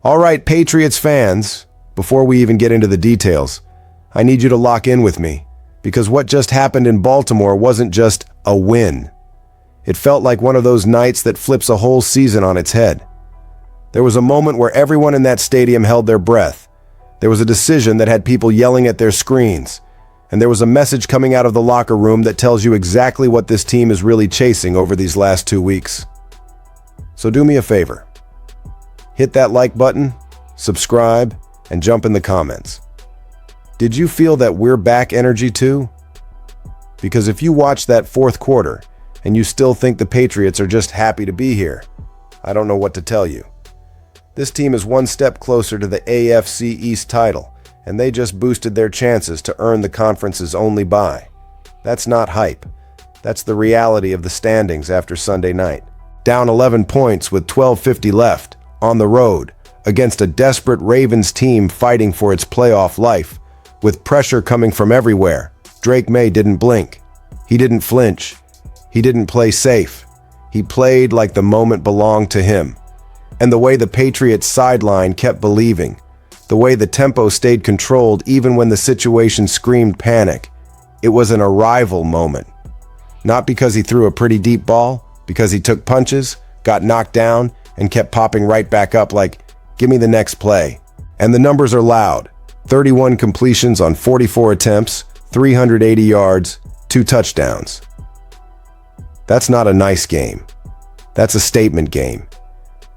All right, Patriots fans, before we even get into the details, I need you to lock in with me, because what just happened in Baltimore wasn't just a win. It felt like one of those nights that flips a whole season on its head. There was a moment where everyone in that stadium held their breath. There was a decision that had people yelling at their screens, and there was a message coming out of the locker room that tells you exactly what this team is really chasing over these last 2 weeks. So do me a favor. Hit that like button, subscribe, and jump in the comments. Did you feel that we're back energy too? Because if you watch that fourth quarter and you still think the Patriots are just happy to be here, I don't know what to tell you. This team is one step closer to the AFC East title, and they just boosted their chances to earn the conference's only bye. That's not hype. That's the reality of the standings after Sunday night. Down 11 points with 12:50 left, on the road, against a desperate Ravens team fighting for its playoff life, with pressure coming from everywhere. Maye didn't blink. He didn't flinch. He didn't play safe. He played like the moment belonged to him. And the way the Patriots sideline kept believing, the way the tempo stayed controlled even when the situation screamed panic, it was an arrival moment. Not because he threw a pretty deep ball, because he took punches, got knocked down, and kept popping right back up like, give me the next play. And the numbers are loud. 31 completions on 44 attempts, 380 yards, 2 touchdowns. That's not a nice game. That's a statement game.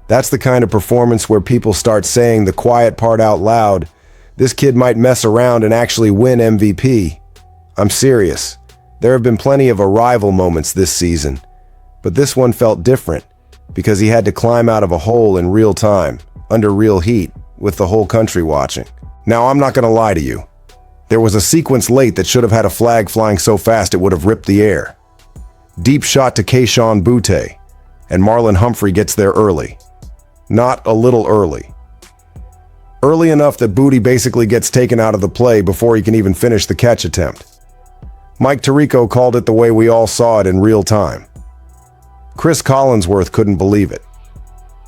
That's the kind of performance where people start saying the quiet part out loud. This kid might mess around and actually win MVP. I'm serious. There have been plenty of arrival moments this season, but this one felt different because he had to climb out of a hole in real time, under real heat, with the whole country watching. Now, I'm not going to lie to you. There was a sequence late that should have had a flag flying so fast it would have ripped the air. Deep shot to Kayshon Boutte, and Marlon Humphrey gets there early. Not a little early. Early enough that Boutte basically gets taken out of the play before he can even finish the catch attempt. Mike Tirico called it the way we all saw it in real time. Chris Collinsworth couldn't believe it.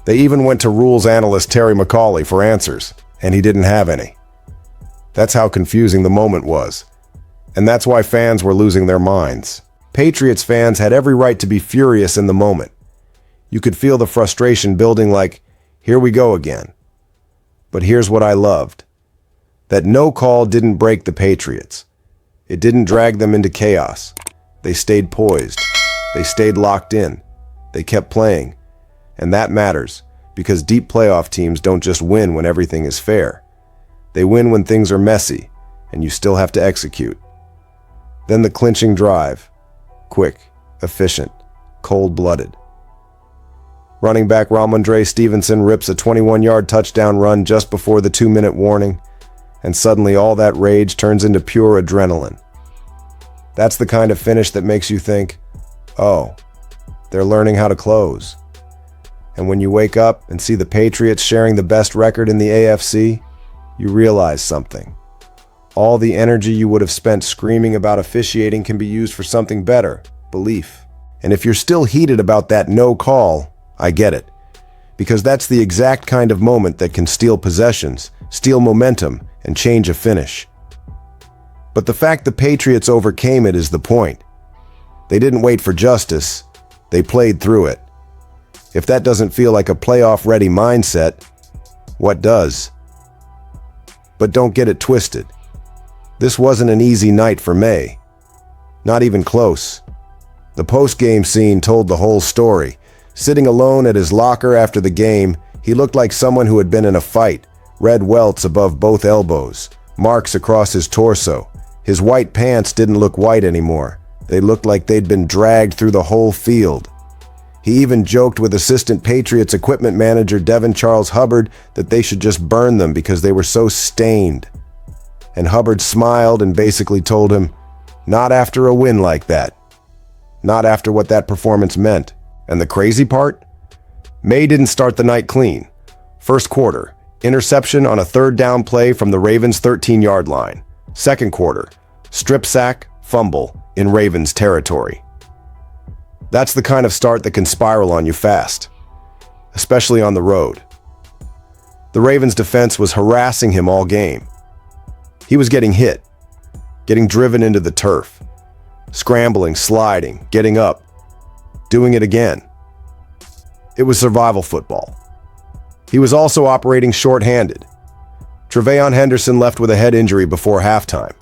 They even went to rules analyst Terry McCauley for answers, and he didn't have any. That's how confusing the moment was. And that's why fans were losing their minds. Patriots fans had every right to be furious in the moment. You could feel the frustration building like, here we go again. But here's what I loved. That no call didn't break the Patriots. It didn't drag them into chaos. They stayed poised. They stayed locked in. They kept playing. And that matters, because deep playoff teams don't just win when everything is fair. They win when things are messy, and you still have to execute. Then the clinching drive. Quick, efficient, cold-blooded. Running back Ramondre Stevenson rips a 21-yard touchdown run just before the 2-minute warning, and suddenly all that rage turns into pure adrenaline. That's the kind of finish that makes you think, oh, they're learning how to close. And when you wake up and see the Patriots sharing the best record in the AFC, you realize something. All the energy you would have spent screaming about officiating can be used for something better, belief. And if you're still heated about that no call, I get it. Because that's the exact kind of moment that can steal possessions, steal momentum, and change a finish. But the fact the Patriots overcame it is the point. They didn't wait for justice. They played through it. If that doesn't feel like a playoff-ready mindset, what does? But don't get it twisted. This wasn't an easy night for Maye. Not even close. The post-game scene told the whole story. Sitting alone at his locker after the game, he looked like someone who had been in a fight. Red welts above both elbows, marks across his torso. His white pants didn't look white anymore. They looked like they'd been dragged through the whole field. He even joked with assistant Patriots equipment manager Devin Charles Hubbard that they should just burn them because they were so stained. And Hubbard smiled and basically told him, not after a win like that. Not after what that performance meant. And the crazy part? Maye didn't start the night clean. First quarter, interception on a third down play from the Ravens' 13-yard line. Second quarter, strip sack, fumble in Ravens territory. That's the kind of start that can spiral on you fast, especially on the road. The Ravens' defense was harassing him all game. He was getting hit, getting driven into the turf, scrambling, sliding, getting up, doing it again. It was survival football. He was also operating short-handed. Tre'Von Henderson left with a head injury before halftime.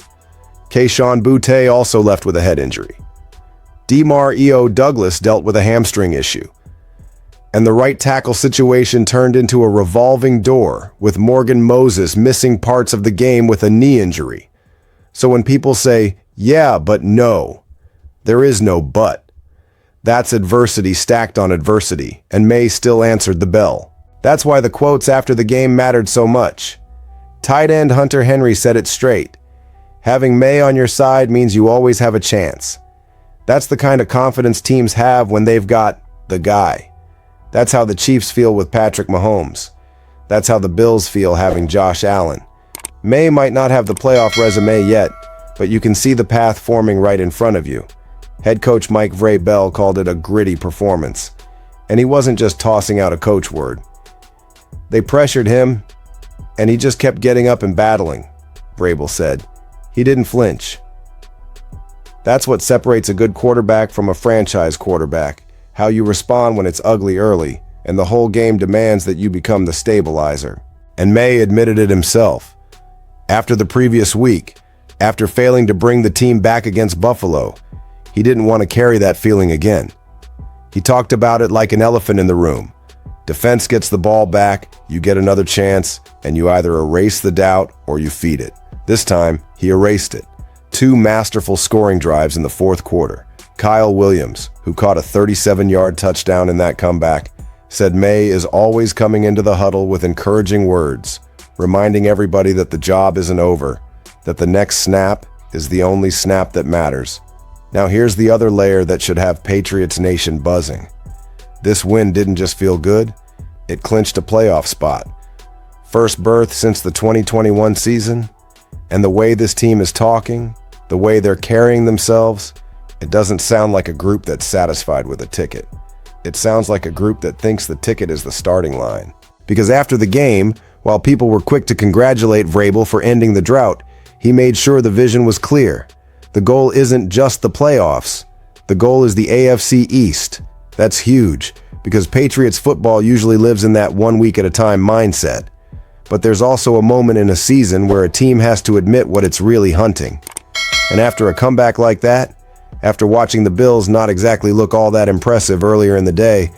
Kayshon Boutte also left with a head injury. Demar E.O. Douglas dealt with a hamstring issue. And the right tackle situation turned into a revolving door, with Morgan Moses missing parts of the game with a knee injury. So when people say, yeah, but no, there is no but. That's adversity stacked on adversity, and Maye still answered the bell. That's why the quotes after the game mattered so much. Tight end Hunter Henry said it straight. Having Maye on your side means you always have a chance. That's the kind of confidence teams have when they've got the guy. That's how the Chiefs feel with Patrick Mahomes. That's how the Bills feel having Josh Allen. Maye might not have the playoff resume yet, but you can see the path forming right in front of you. Head coach Mike Vrabel called it a gritty performance, and he wasn't just tossing out a coach word. They pressured him, and he just kept getting up and battling, Vrabel said. He didn't flinch. That's what separates a good quarterback from a franchise quarterback, how you respond when it's ugly early, and the whole game demands that you become the stabilizer. And Maye admitted it himself. After the previous week, after failing to bring the team back against Buffalo, he didn't want to carry that feeling again. He talked about it like an elephant in the room. Defense gets the ball back, you get another chance, and you either erase the doubt or you feed it. This time, he erased it. 2 masterful scoring drives in the fourth quarter. Kyle Williams, who caught a 37-yard touchdown in that comeback, said Maye is always coming into the huddle with encouraging words, reminding everybody that the job isn't over, that the next snap is the only snap that matters. Now here's the other layer that should have Patriots Nation buzzing. This win didn't just feel good, it clinched a playoff spot. First berth since the 2021 season, and the way this team is talking, the way they're carrying themselves, it doesn't sound like a group that's satisfied with a ticket. It sounds like a group that thinks the ticket is the starting line. Because after the game, while people were quick to congratulate Vrabel for ending the drought, he made sure the vision was clear. The goal isn't just the playoffs. The goal is the AFC East. That's huge, because Patriots football usually lives in that 1 week at a time mindset. But there's also a moment in a season where a team has to admit what it's really hunting. And after a comeback like that, after watching the Bills not exactly look all that impressive earlier in the day,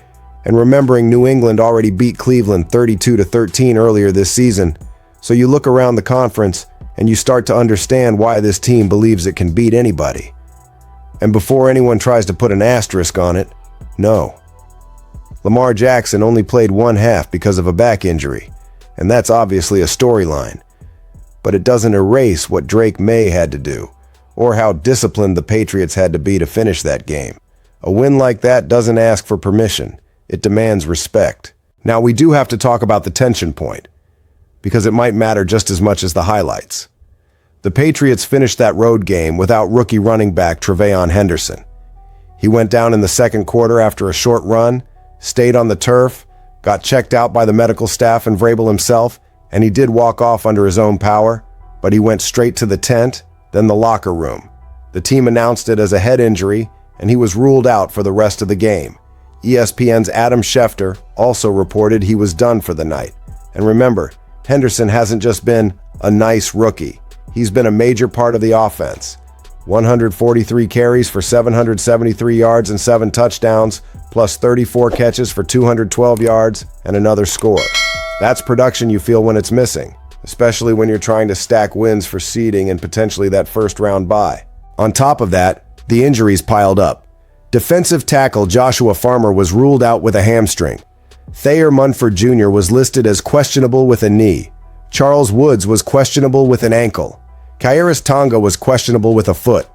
and remembering New England already beat Cleveland 32-13 earlier this season, so you look around the conference and you start to understand why this team believes it can beat anybody. And before anyone tries to put an asterisk on it, no. Lamar Jackson only played 1 half because of a back injury, and that's obviously a storyline. But it doesn't erase what Drake Maye had to do, or how disciplined the Patriots had to be to finish that game. A win like that doesn't ask for permission. It demands respect. Now, we do have to talk about the tension point, because it might matter just as much as the highlights. The Patriots finished that road game without rookie running back Tre'Von Henderson. He went down in the second quarter after a short run, stayed on the turf, got checked out by the medical staff and Vrabel himself, and he did walk off under his own power, but he went straight to the tent, then the locker room. The team announced it as a head injury, and he was ruled out for the rest of the game. ESPN's Adam Schefter also reported he was done for the night. And remember, Henderson hasn't just been a nice rookie. He's been a major part of the offense. 143 carries for 773 yards and 7 touchdowns, plus 34 catches for 212 yards and another score. That's production you feel when it's missing, especially when you're trying to stack wins for seeding and potentially that first-round bye. On top of that, the injuries piled up. Defensive tackle Joshua Farmer was ruled out with a hamstring. Thayer Munford Jr. was listed as questionable with a knee. Charles Woods was questionable with an ankle. Khyiris Tonga was questionable with a foot.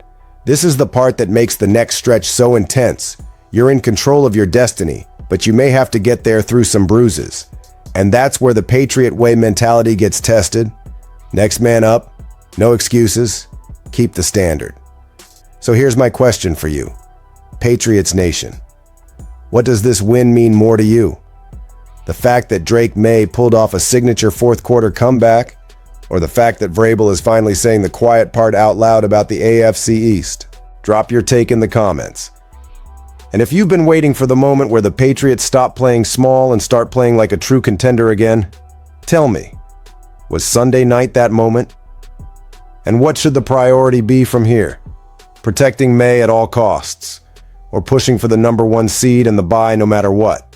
This is the part that makes the next stretch so intense. You're in control of your destiny, but you may have to get there through some bruises. And that's where the Patriot way mentality gets tested. Next man up, no excuses, keep the standard. So here's my question for you, Patriots Nation. What does this win mean more to you? The fact that Drake Maye pulled off a signature fourth-quarter comeback? Or the fact that Vrabel is finally saying the quiet part out loud about the AFC East? Drop your take in the comments. And if you've been waiting for the moment where the Patriots stop playing small and start playing like a true contender again, tell me, was Sunday night that moment? And what should the priority be from here? Protecting Maye at all costs, or pushing for the #1 seed and the bye no matter what?